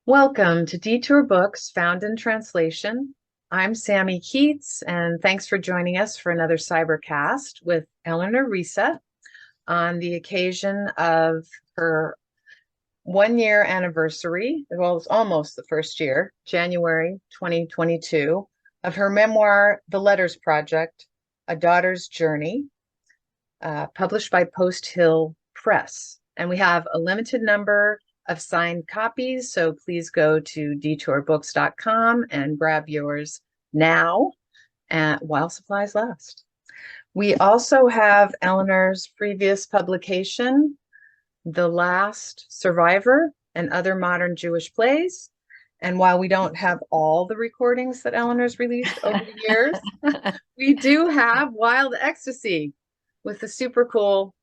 Welcome to Detour Books Found in Translation. I'm Sammy Keats, and thanks for joining us for another Cybercast with Eleanor Reissa on the occasion of her 1 year anniversary. Well, it's almost the first year, January 2022, of her memoir, The Letters Project, A Daughter's Journey, published by Post Hill Press. And we have a limited number of signed copies, so please go to detourbooks.com and grab yours now while supplies last. We also have Eleanor's previous publication, The Last Survivor and Other Modern Jewish Plays. And while we don't have all the recordings that Eleanor's released over the years, we do have Wild Ecstasy with the super cool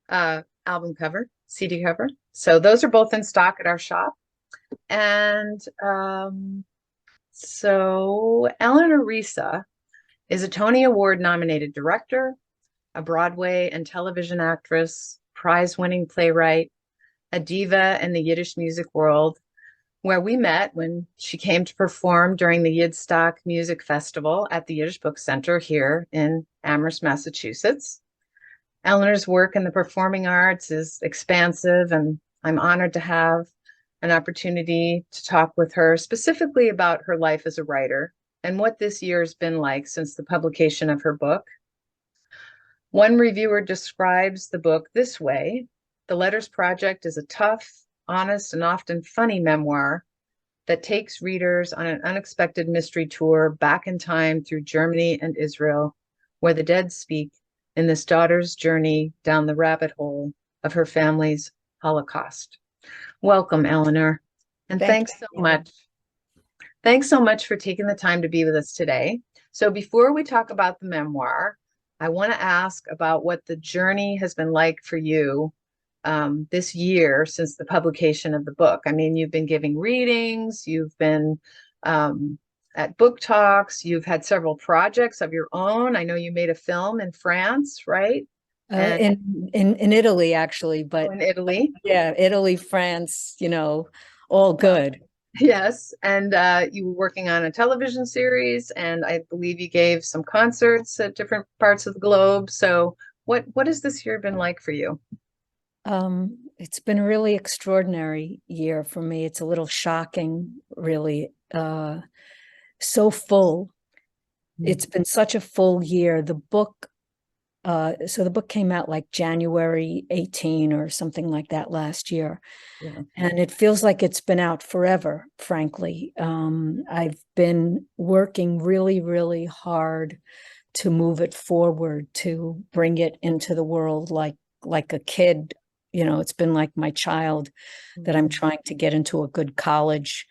album cover, CD cover. So those are both in stock at our shop. And so Eleanor Reissa is a Tony Award nominated director, a Broadway and television actress, prize-winning playwright, a diva in the Yiddish music world, where we met when she came to perform during the Yidstock Music Festival at the Yiddish Book Center here in Amherst, Massachusetts. Eleanor's work in the performing arts is expansive, and I'm honored to have an opportunity to talk with her specifically about her life as a writer and what this year has been like since the publication of her book. One reviewer describes the book this way: The Letters Project is a tough, honest, and often funny memoir that takes readers on an unexpected mystery tour back in time through Germany and Israel, where the dead speak, in this daughter's journey down the rabbit hole of her family's Holocaust. Welcome, Eleanor, and thanks so much. Thanks so much for taking the time to be with us today. So before we talk about the memoir, I want to ask about what the journey has been like for you this year since the publication of the book. I mean, you've been giving readings, you've been at book talks, you've had several projects of your own. I know you made a film in France, right? In Italy, actually, but in Italy. Yeah, Italy, France, all good. Yes, and you were working on a television series, and I believe you gave some concerts at different parts of the globe. So what has this year been like for you? It's been a really extraordinary year for me. It's a little shocking, really. So full. It's been such a full year. The book came out like January 18 or something like that last year. Yeah. And it feels like it's been out forever, frankly. I've been working really, really hard to move it forward, to bring it into the world like a kid. It's been like my child that I'm trying to get into a good college.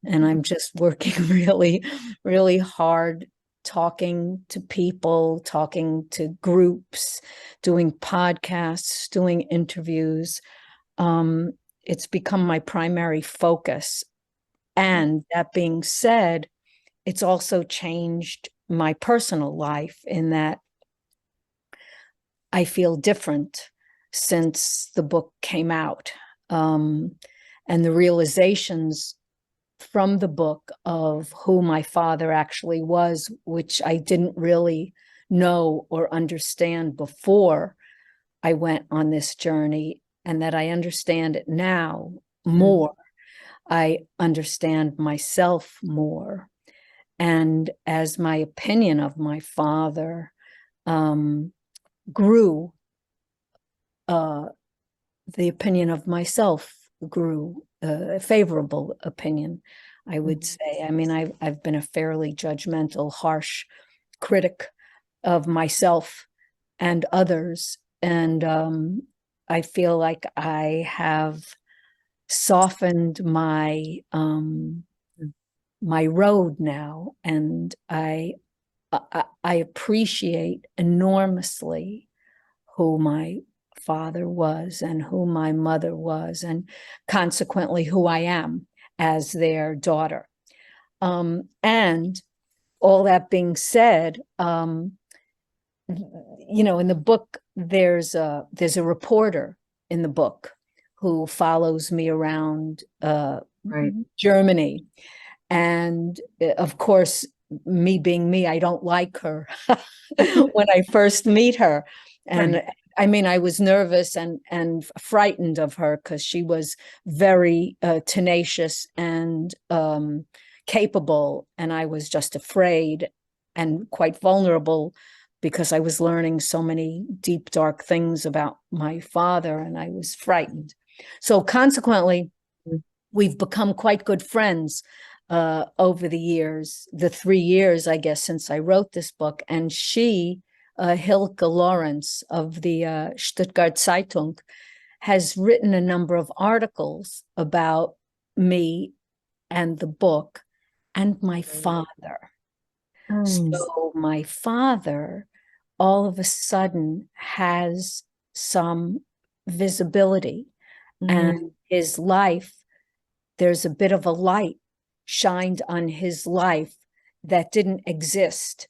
And I'm just working really, really hard, talking to people, talking to groups, doing podcasts, doing interviews. It's become my primary focus. And that being said, it's also changed my personal life in that I feel different since the book came out. And the realizations from the book of who my father actually was, which I didn't really know or understand before I went on this journey, and that I understand it now more. I understand myself more. And as my opinion of my father grew, the opinion of myself grew, a favorable opinion, I would say. I mean, I've been a fairly judgmental, harsh critic of myself and others. And I feel like I have softened my road now, and I appreciate enormously who my father was and who my mother was, and consequently who I am as their daughter. And all that being said, in the book, there's a reporter in the book who follows me around Right. Germany. And of course, me being me, I don't like her when I first meet her. And Right. I mean, I was nervous and frightened of her because she was very tenacious and capable. And I was just afraid and quite vulnerable because I was learning so many deep, dark things about my father, and I was frightened. So consequently, we've become quite good friends over the years, the 3 years, I guess, since I wrote this book. And she, Hilke Lawrence of the Stuttgart Zeitung, has written a number of articles about me and the book and my father. Mm. So my father all of a sudden has some visibility, Mm. and his life, there's a bit of a light shined on his life that didn't exist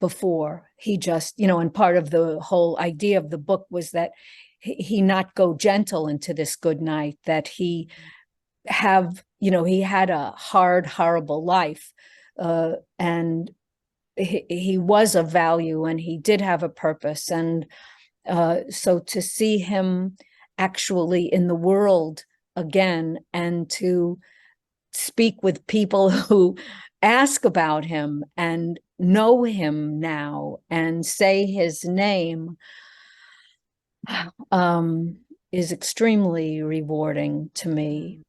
before. He just, and part of the whole idea of the book was that he not go gentle into this good night, that he he had a hard, horrible life. And he was of value, and he did have a purpose. And so to see him actually in the world again, and to speak with people who ask about him and know him now and say his name, um, is extremely rewarding to me.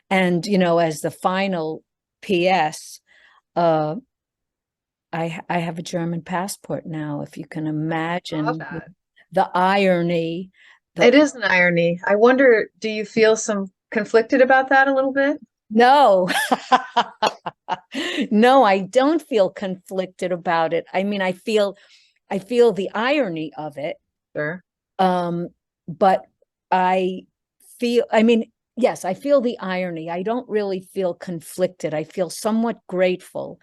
And, as the final PS, uh, I have a German passport now, if you can Saw imagine that. the irony. It The is an irony. I wonder, do you feel some conflicted about that a little bit? No, no, I don't feel conflicted about it. I mean, I feel the irony of it. Sure. Um, but I mean, yes, I feel the irony. I don't really feel conflicted. I feel somewhat grateful.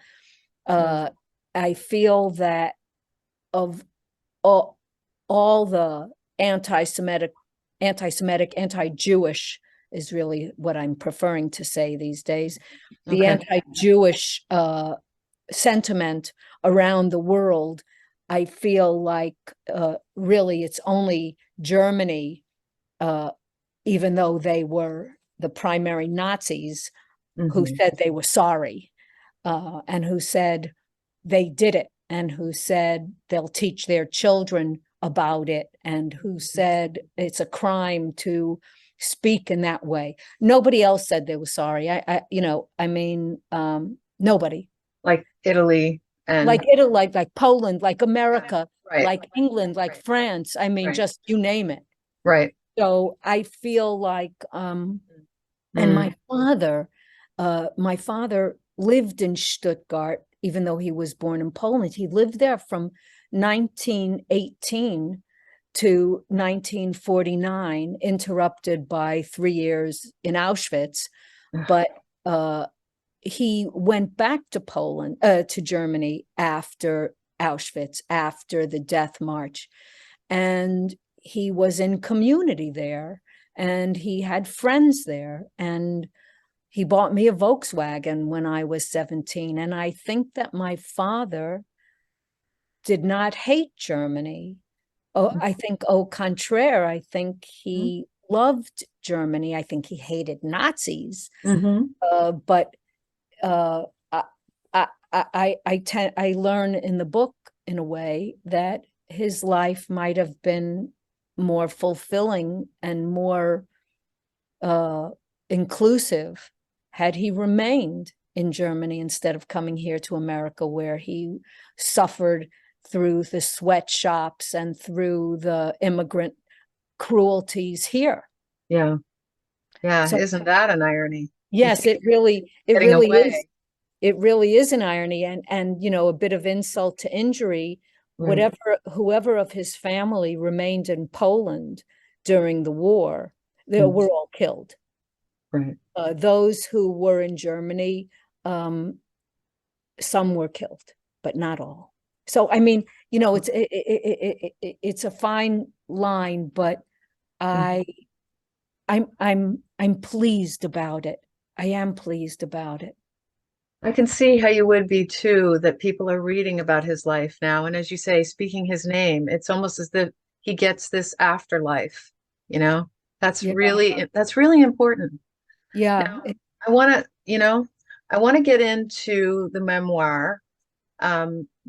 Mm. Uh, I feel that of all, all the anti-Semitic, anti-Jewish is really what I'm preferring to say these days. The Okay. anti-Jewish sentiment around the world, I feel like really it's only Germany, uh, even though they were the primary Nazis, who Hmm. said they were sorry, and who said they did it, and who said they'll teach their children about it, and who said it's a crime to speak in that way. Nobody else said they were sorry. I mean, nobody. Like Italy Like and Italy, like Poland, like got it. America, Right. like England, like Right. France. I mean, Right. just you name it. Right. So I feel like, and Mm. my father lived in Stuttgart, even though he was born in Poland. He lived there from 1918 to 1949, interrupted by 3 years in Auschwitz. But he went back to Poland, to Germany after Auschwitz, after the death march. And he was in community there, and he had friends there. And he bought me a Volkswagen when I was 17. And I think that my father did not hate Germany. Oh, I think au contraire, I think he loved Germany. I think he hated Nazis. Mm-hmm. But uh, I, I learn in the book, in a way, that his life might have been more fulfilling and more uh, inclusive had he remained in Germany instead of coming here to America, where he suffered through the sweatshops and through the immigrant cruelties here. Yeah. Yeah. So Isn't that an irony? You yes, think it you're really, it getting really is. away. It really is an irony, and a bit of insult to injury. Right. Whoever of his family remained in Poland during the war, they Mm. were all killed. Right. Those who were in Germany, um, some were killed, but not all. So I mean, it's a fine line, but Mhm. I I'm pleased about it. I am pleased about it. I can see how you would be too, that people are reading about his life now. And as you say, speaking his name, it's almost as if he gets this afterlife, you know? Yeah. That's really important. Yeah. Now, I want to get into the memoir.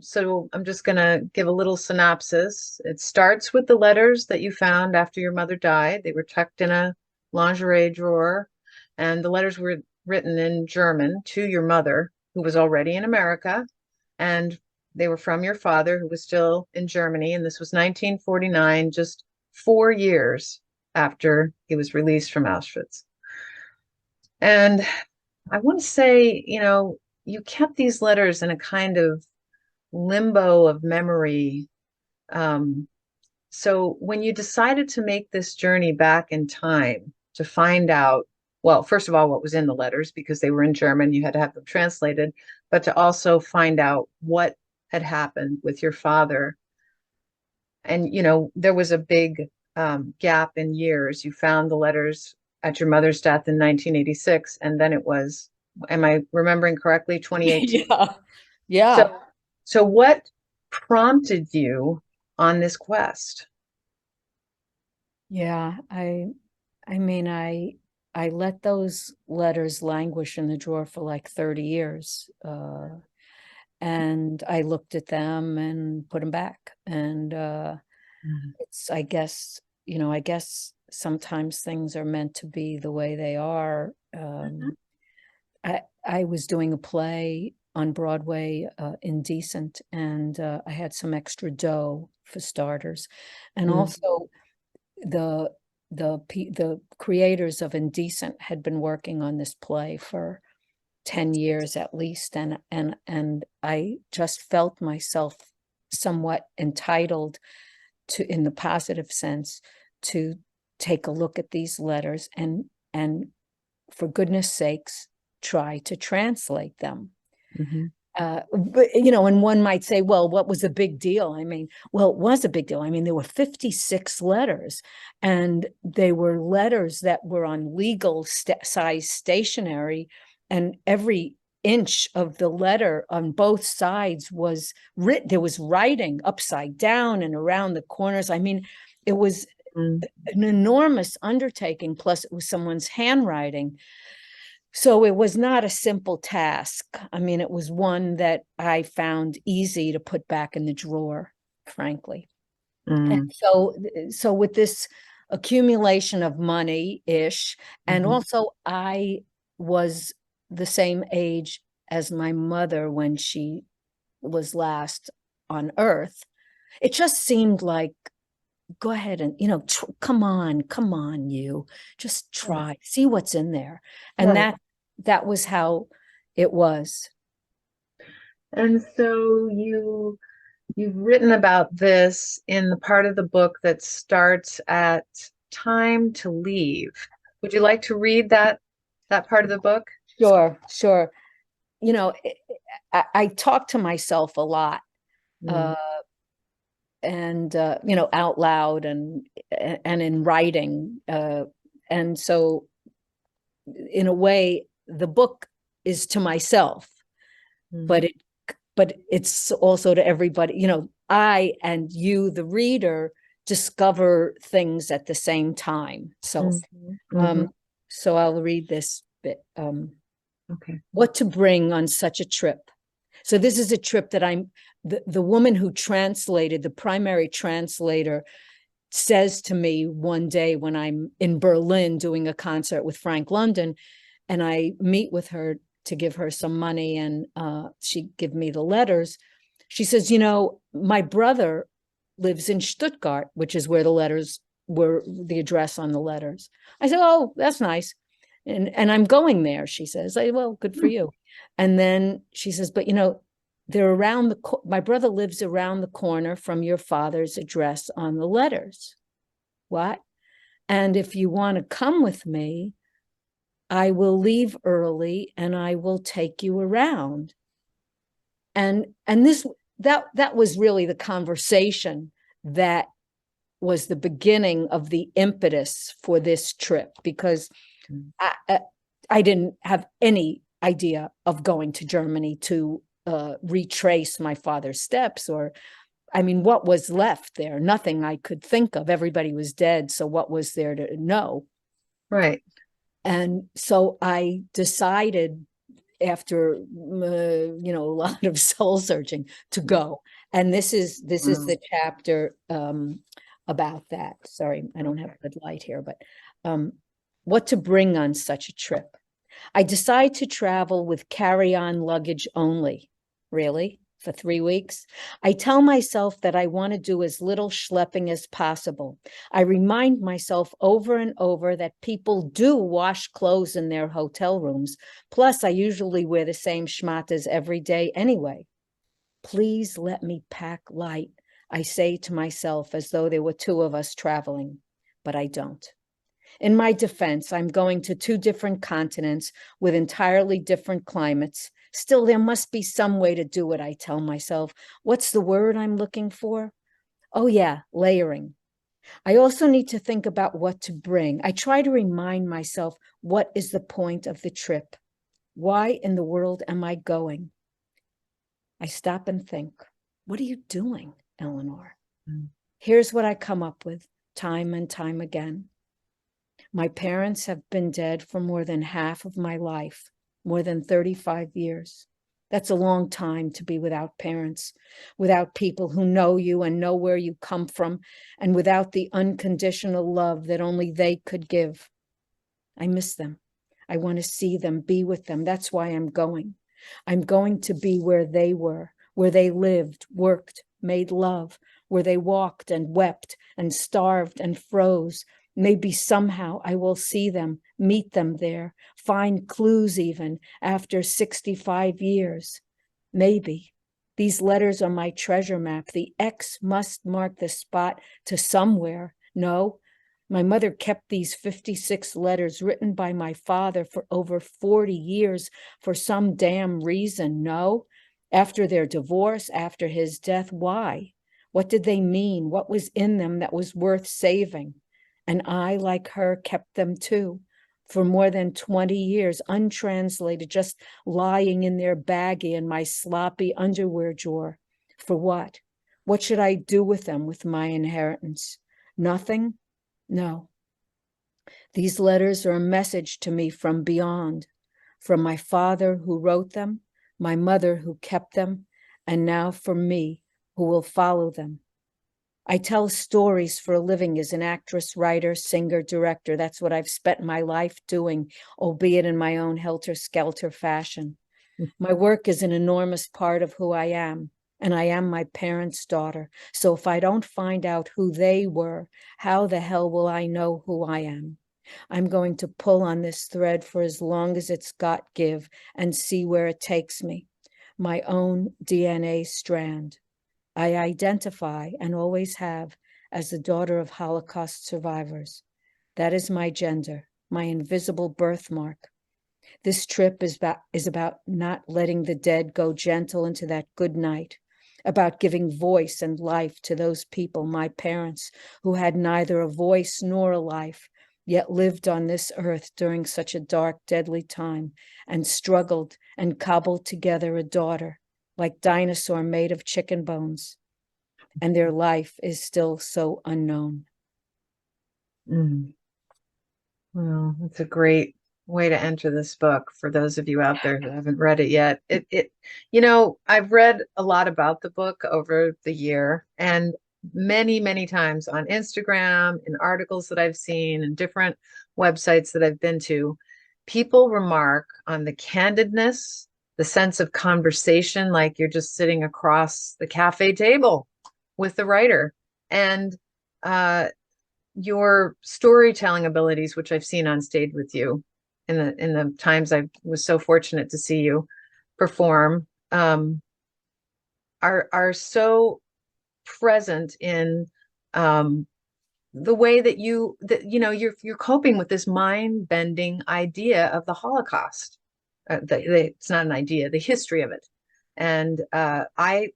So I'm just going to give a little synopsis. It starts with the letters that you found after your mother died. They were tucked in a lingerie drawer, and the letters were written in German to your mother, who was already in America, and they were from your father, who was still in Germany. And this was 1949, just 4 years after he was released from Auschwitz. And I want to say, you kept these letters in a kind of limbo of memory. Um, so when you decided to make this journey back in time to find out, well, first of all, what was in the letters, because they were in German, you had to have them translated, but to also find out what had happened with your father. And, there was a big gap in years. You found the letters at your mother's death in 1986, and then it was, am I remembering correctly, 2018? Yeah. Yeah. So, so what prompted you on this quest? Yeah. I mean, I let those letters languish in the drawer for like 30 years. And I looked at them and put them back. And Mhm. it's, I guess sometimes things are meant to be the way they are. I was doing a play on Broadway, Indecent, and I had some extra dough for starters. And Mhm. also the the creators of Indecent had been working on this play for 10 years at least, and I just felt myself somewhat entitled to, in the positive sense, to take a look at these letters and for goodness sakes try to translate them. Mhm. But and one might say, well, what was the big deal? I mean, well, it was a big deal. I mean, there were 56 letters, and they were letters that were on legal size stationery, and every inch of the letter on both sides was written. There was writing upside down and around the corners. I mean, it was Mhm. an enormous undertaking, plus it was someone's handwriting. So it was not a simple task. I mean, it was one that I found easy to put back in the drawer, frankly. And Mhm. so with this accumulation of money-ish, and Mhm. also I was the same age as my mother when she was last on Earth. It just seemed like, go ahead and, come on, you just Right. try, see what's in there. And Right. that was how it was. And so you've written about this in the part of the book that starts at time to leave. Would you like to read that part of the book? Sure, sure. You know, I talk to myself a lot, uh, Mm. and out loud and in writing. And so in a way, the book is to myself, Mm. but it's also to everybody. I and you, the reader, discover things at the same time. So Mhm. um Mhm. so I'll read this bit. Okay. What to bring on such a trip. So this is a trip that the woman who translated, the primary translator, says to me one day when I'm in Berlin doing a concert with Frank London, and I meet with her to give her some money, and she give me the letters. She says, my brother lives in Stuttgart, which is where the letters were, the address on the letters. I said, oh, that's nice. And I'm going there, she says. Well, good for Mm. you. And then she says, but they're around my brother lives around the corner from your father's address on the letters. What? And if you want to come with me, I will leave early and I will take you around. And this that was really the conversation that was the beginning of the impetus for this trip, because Mm. I, I didn't have any idea of going to Germany to retrace my father's steps, or I mean, what was left there? Nothing I could think of. Everybody was dead. So what was there to know? Right. And so I decided after a lot of soul searching to go. And this is Mm. the chapter about that. Sorry, I don't have Okay. good light here, but um, what to bring on such a trip. I decide to travel with carry-on luggage only. Really? For 3 weeks? I tell myself that I want to do as little schlepping as possible. I remind myself over and over that people do wash clothes in their hotel rooms. Plus, I usually wear the same schmatas every day anyway. Please let me pack light, I say to myself as though there were two of us traveling, but I don't. In my defense, I'm going to two different continents with entirely different climates. Still, there must be some way to do it, I tell myself. What's the word I'm looking for? Oh, yeah, layering. I also need to think about what to bring. I try to remind myself, what is the point of the trip? Why in the world am I going? I stop and think, what are you doing, Eleanor? Mm. Here's what I come up with time and time again. My parents have been dead for more than half of my life, more than 35 years. That's a long time to be without parents, without people who know you and know where you come from, and without the unconditional love that only they could give. I miss them. I want to see them, be with them. That's why I'm going. I'm going to be where they were, where they lived, worked, made love, where they walked and wept and starved and froze. Maybe somehow I will see them, meet them there, find clues even after 65 years. Maybe. These letters are my treasure map. The X must mark the spot to somewhere. No, my mother kept these 56 letters written by my father for over 40 years for some damn reason. No, after their divorce, after his death. Why? What did they mean? What was in them that was worth saving? And I, like her, kept them too for more than 20 years, untranslated, just lying in their baggie in my sloppy underwear drawer. For what? What should I do with them, with my inheritance? Nothing? No. These letters are a message to me from beyond, from my father who wrote them, my mother who kept them, and now for me who will follow them. I tell stories for a living as an actress, writer, singer, director. That's what I've spent my life doing, albeit in my own helter-skelter fashion. My work is an enormous part of who I am, and I am my parents' daughter. So if I don't find out who they were, how the hell will I know who I am? I'm going to pull on this thread for as long as it's got give and see where it takes me. My own DNA strand. I identify and always have as the daughter of Holocaust survivors. That is my gender, my invisible birthmark. This trip is about not letting the dead go gentle into that good night, about giving voice and life to those people, my parents, who had neither a voice nor a life, yet lived on this earth during such a dark, deadly time, and struggled and cobbled together a daughter, like dinosaur made of chicken bones. And their life is still so unknown. Mm. Well, it's a great way to enter this book for those of you out there who haven't read it yet. I've read a lot about the book over the year, and many, many times on Instagram, in articles that I've seen, and different websites that I've been to, people remark on the candidness, the sense of conversation, like you're just sitting across the cafe table with the writer. And uh, your storytelling abilities, which I've seen on stage with you in the times I was so fortunate to see you perform, are so present in the way that you're coping with this mind-bending idea of the Holocaust. It's not an idea, the history of it. And I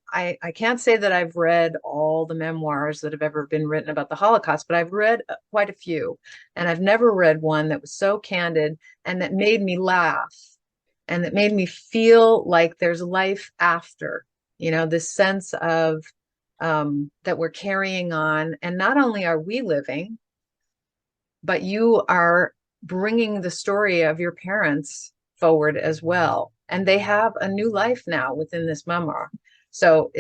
can't say that I've read all the memoirs that have ever been written about the Holocaust, but I've read quite a few. And I've never read one that was so candid and that made me laugh and that made me feel like there's life after, this sense of that we're carrying on. And not only are we living, but you are bringing the story of your parents forward as well. And they have a new life now within this memoir. So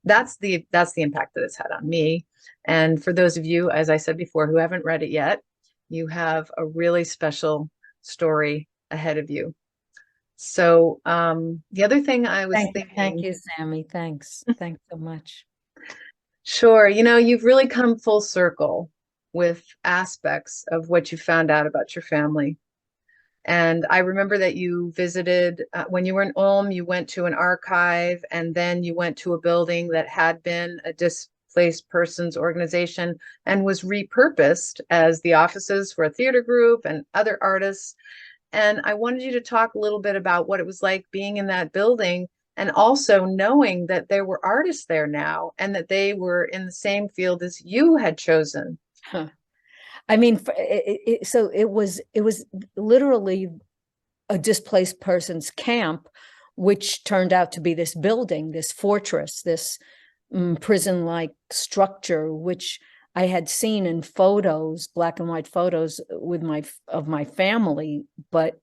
that's the impact that it's had on me. And for those of you, as I said before, who haven't read it yet, you have a really special story ahead of you. So the other thing I was Thank thinking, you, Sammy. Thanks so much. sure, you've really come full circle with aspects of what you found out about your family. And I remember that you visited, when you were in Ulm, you went to an archive and then you went to a building that had been a displaced persons organization and was repurposed as the offices for a theater group and other artists. And I wanted you to talk a little bit about what it was like being in that building and also knowing that there were artists there now and that they were in the same field as you had chosen. Huh. I mean, so it was literally a displaced persons camp, which turned out to be this building, this fortress, this prison-like structure, which I had seen in photos, black and white photos of my family, but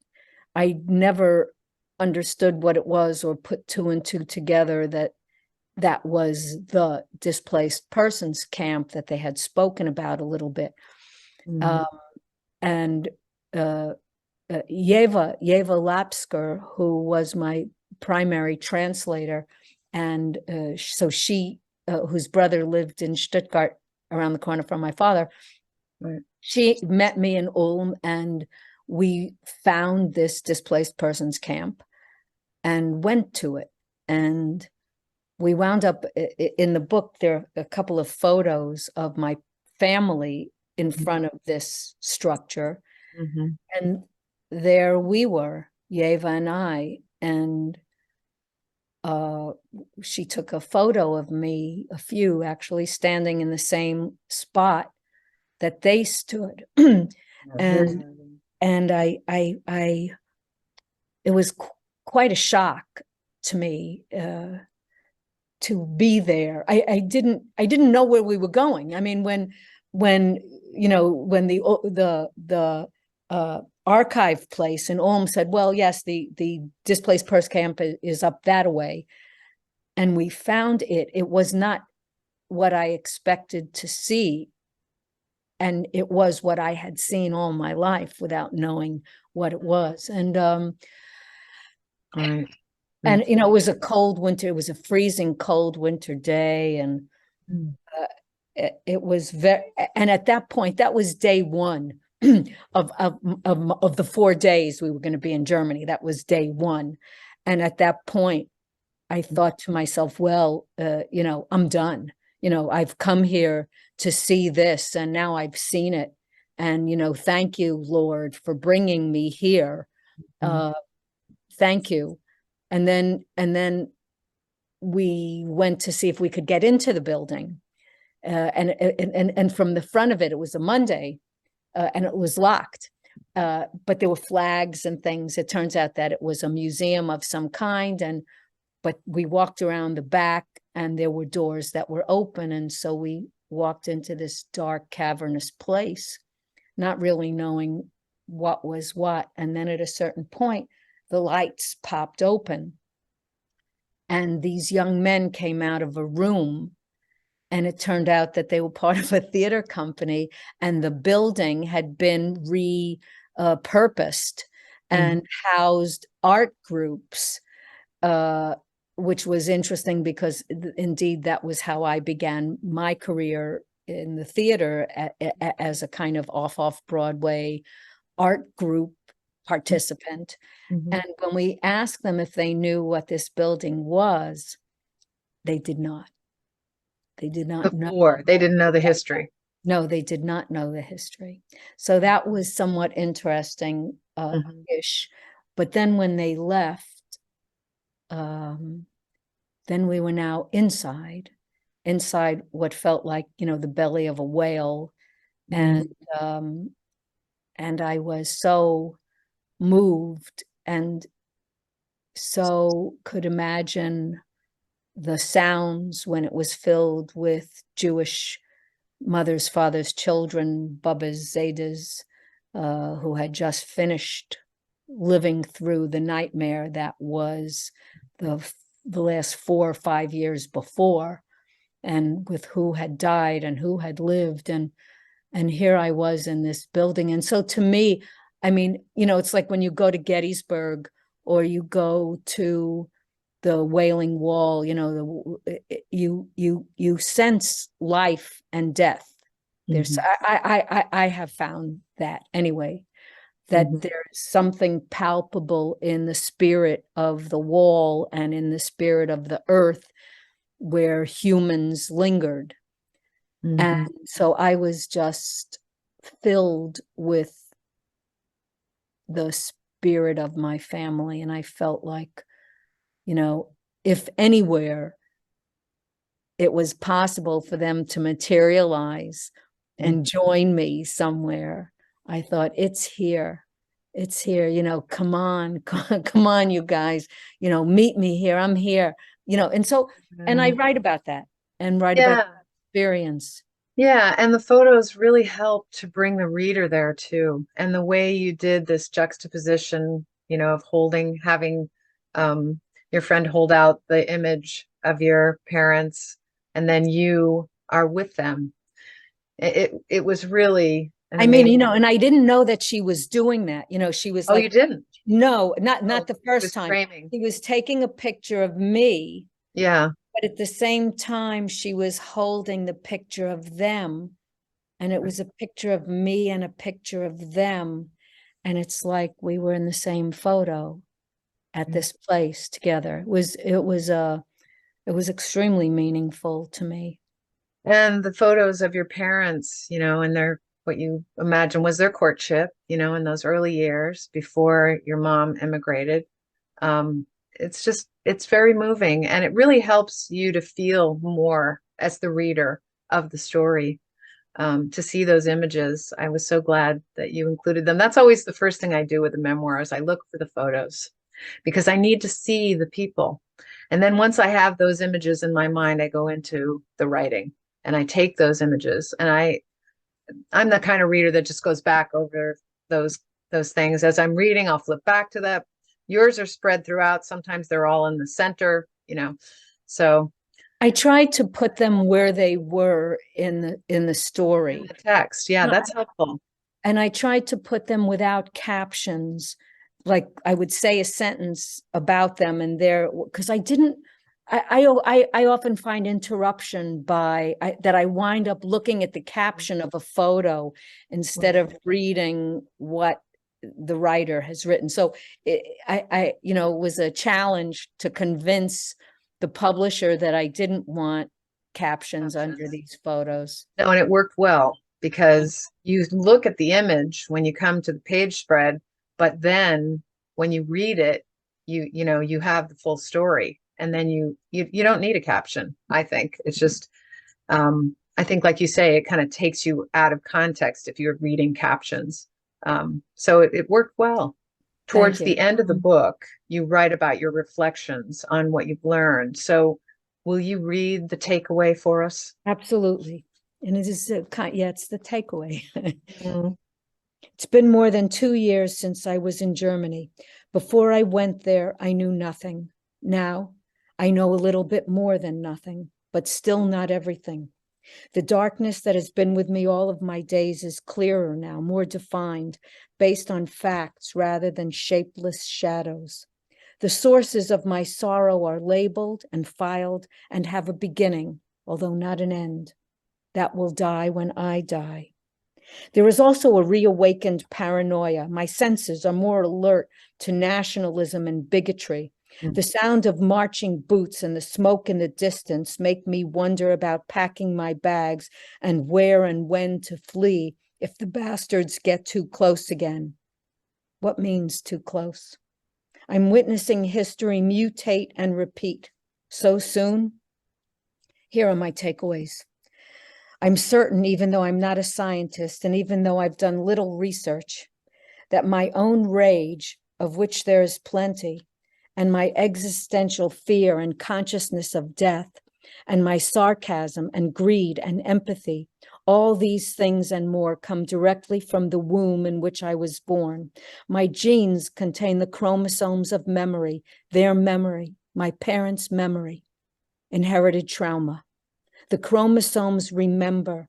I never understood what it was or put two and two together that was the displaced persons camp that they had spoken about a little bit. Mm. And Yeva Lapsker, who was my primary translator, and so she, whose brother lived in Stuttgart around the corner from my father, Right. she met me in Ulm, and we found this displaced persons camp and went to it. And we wound up in the book, there are a couple of photos of my family in front of this structure. Mhm. And there we were, Yeva and I, and she took a photo of me, a few actually, standing in the same spot that they stood. and and it was quite a shock to me to be there. I didn't know where we were going. I mean, when the archive place in Ulm said, well, yes, the displaced person camp is up that way, and we found it. It was not what I expected to see, and it was what I had seen all my life without knowing what it was. Right. And it was a cold winter. It was a freezing cold winter day, and Mm. it was very. And at that point, that was day one of the 4 days we were going to be in Germany. That was day one, and at that point, I thought to myself, well, I'm done. I've come here to see this, and now I've seen it. And, thank you, Lord, for bringing me here. Thank you. And then we went to see if we could get into the building. And from the front of it, it was a Monday, and it was locked. But there were flags and things. It turns out that it was a museum of some kind, but we walked around the back and there were doors that were open. And so we walked into this dark, cavernous place, not really knowing what was what. And then at a certain point, the lights popped open and these young men came out of a room. And it turned out that they were part of a theater company, and the building had been repurposed and housed art groups, which was interesting because indeed that was how I began my career in the theater as a kind of off Broadway art group participant. And when we asked them if they knew what this building was, they did not. They did not know. Before they didn't know the history. No, they did not know the history. So that was somewhat interesting ish. But then when they left, then we were now inside what felt like, the belly of a whale. Mm, And and I was so moved and so could imagine the sounds when it was filled with Jewish mothers, fathers, children, Bubbas, Zetas, who had just finished living through the nightmare that was the last 4 or 5 years before, and with who had died and who had lived. And here I was in this building. And so to me, I mean, it's like when you go to Gettysburg or you go to the Wailing Wall, you sense life and death. There's mhm, I have found that anyway, that mhm, there's something palpable in the spirit of the wall and in the spirit of the earth where humans lingered. And mhm, so I was just filled with the spirit of my family. And I felt like, if anywhere it was possible for them to materialize mhm. and join me somewhere, I thought, it's here. It's here, come on, come on, you guys, meet me here. I'm here, and so, and I Mm. write about that and write about Yeah. experience. Yeah, and the photos really help to bring the reader there too. And the way you did this juxtaposition, of having um, your friend hold out the image of your parents, and then you are with them. It was really an I mean, amazing. and I didn't know that she was doing that. She was Oh, like, you didn't? no, not Oh, the she first was time. framing. He was taking a picture of me, Yeah. but at the same time, she was holding the picture of them. And it was a picture of me and a picture of them. And it's like we were in the same photo at this place together. It was extremely meaningful to me. And the photos of your parents, and what you imagine was their courtship, in those early years before your mom immigrated. Um, it's very moving, and it really helps you to feel more as the reader of the story, to see those images. I was so glad that you included them. That's always the first thing I do with the memoirs. I look for the photos because I need to see the people. And then once I have those images in my mind, I go into the writing and I take those images, and I'm the kind of reader that just goes back over those those things as I'm reading. I'll flip back to that. Yours are spread throughout. Sometimes they're all in the center. So I tried to put them where they were in the in story. the text, yeah, No, that's helpful. and I tried to put them without captions. Like I would say a sentence about them and there, because I didn't, I often find interruption that I wind up looking at the caption of a photo instead of reading what the writer has written. So it was a challenge to convince the publisher that I didn't want captions under Captions. these photos. No, and it worked well because you look at the image when you come to the page spread, but then when you read it, you have the full story, and then you don't need a caption. I think it's just I think, like you say, it kind of takes you out of context if you're reading captions. So it worked well. Thank Towards you. the end of the book, you write about your reflections on what you've learned. So will you read the takeaway for us? Absolutely. And it is yeah, it's the takeaway. Mm, It's been more than 2 years since I was in Germany. Before I went there, I knew nothing. Now I know a little bit more than nothing, but still not everything. The darkness that has been with me all of my days is clearer now, more defined, based on facts rather than shapeless shadows. The sources of my sorrow are labeled and filed and have a beginning, although not an end. That will die when I die. There is also a reawakened paranoia. My senses are more alert to nationalism and bigotry. mm, The sound of marching boots and the smoke in the distance make me wonder about packing my bags and where and when to flee if the bastards get too close again. What means too close? I'm witnessing history mutate and repeat. So soon? Here are my takeaways. I'm certain, even though I'm not a scientist and even though I've done little research, that my own rage, of which there is plenty, and my existential fear and consciousness of death, and my sarcasm and greed and empathy, all these things and more come directly from the womb in which I was born. My genes contain the chromosomes of memory, their memory, my parents' memory, inherited trauma. The chromosomes remember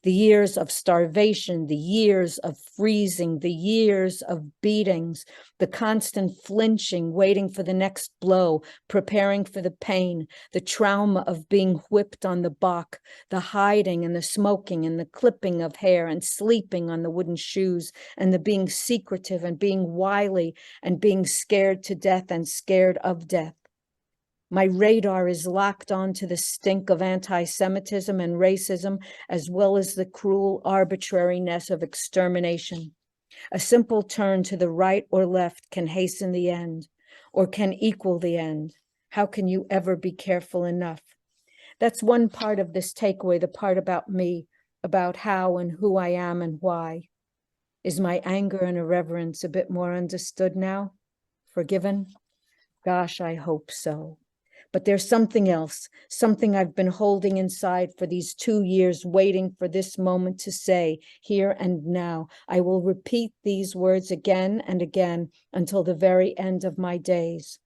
the years of starvation, the years of freezing, the years of beatings, the constant flinching, waiting for the next blow, preparing for the pain, the trauma of being whipped on the block, the hiding and the smoking and the clipping of hair and sleeping on the wooden shoes, and the being secretive and being wily and being scared to death and scared of death. My radar is locked onto the stink of anti-Semitism and racism, as well as the cruel arbitrariness of extermination. A simple turn to the right or left can hasten the end, or can equal the end. How can you ever be careful enough? That's one part of this takeaway, the part about me, about how and who I am and why. Is my anger and irreverence a bit more understood now? Forgiven? Gosh, I hope so. But there's something else, something I've been holding inside for these 2 years, waiting for this moment to say, here and now. I will repeat these words again and again until the very end of my days.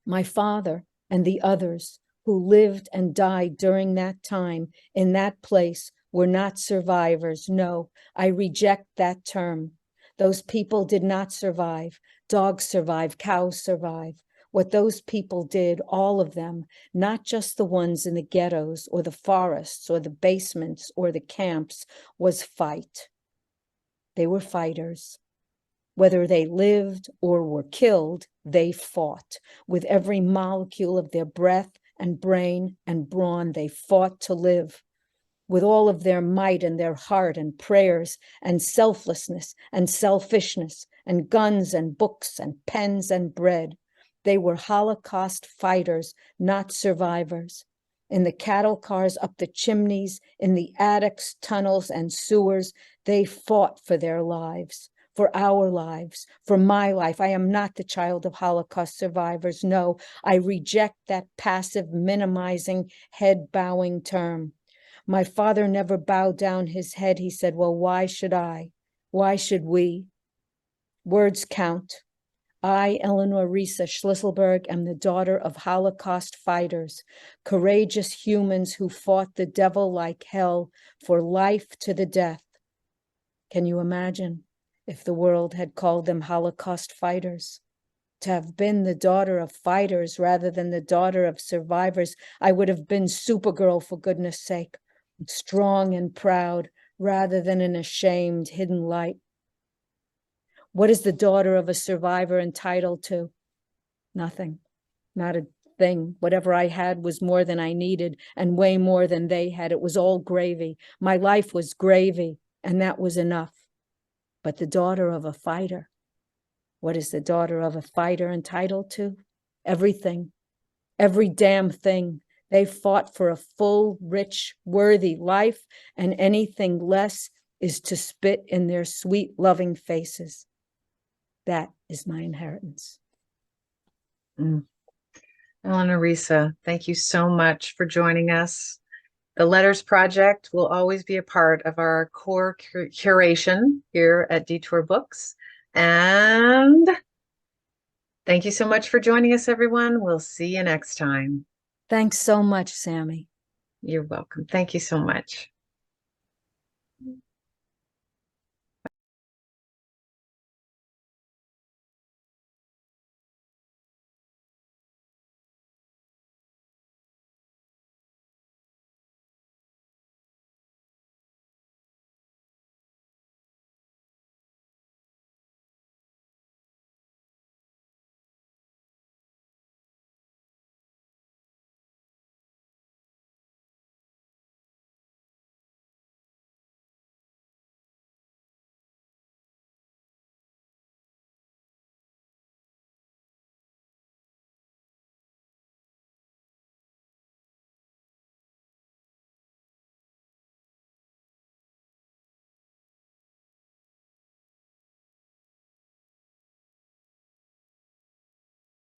My father and the others who lived and died during that time in that place were not survivors. No, I reject that term. Those people did not survive. Dogs survive, cows survive. What those people did, all of them, not just the ones in the ghettos or the forests or the basements or the camps, was fight. They were fighters. Whether they lived or were killed, they fought. With every molecule of their breath and brain and brawn, they fought to live. With all of their might and their heart and prayers and selflessness and selfishness and guns and books and pens and bread. They were Holocaust fighters, not survivors. In the cattle cars up the chimneys, in the attics, tunnels, and sewers, they fought for their lives, for our lives, for my life. I am not the child of Holocaust survivors. No, I reject that passive, minimizing, head-bowing term. My father never bowed down his head. He said, well, why should I? Why should we? Words count. I, Eleanor Reissa Schlüsselberg, am the daughter of Holocaust fighters, courageous humans who fought the devil like hell for life to the death. Can you imagine if the world had called them Holocaust fighters? To have been the daughter of fighters rather than the daughter of survivors, I would have been Supergirl, for goodness sake, strong and proud rather than an ashamed, hidden light. What is the daughter of a survivor entitled to? Nothing, not a thing. Whatever I had was more than I needed and way more than they had. It was all gravy. My life was gravy, and that was enough. But the daughter of a fighter, what is the daughter of a fighter entitled to? Everything, every damn thing. They fought for a full, rich, worthy life, and anything less is to spit in their sweet, loving faces. That is my inheritance. Eleanor Reissa, thank you so much for joining us. The Letters Project will always be a part of our core curation here at Detour Books. And thank you so much for joining us, everyone. We'll see you next time. Thanks so much, Sammy. You're welcome. Thank you so much.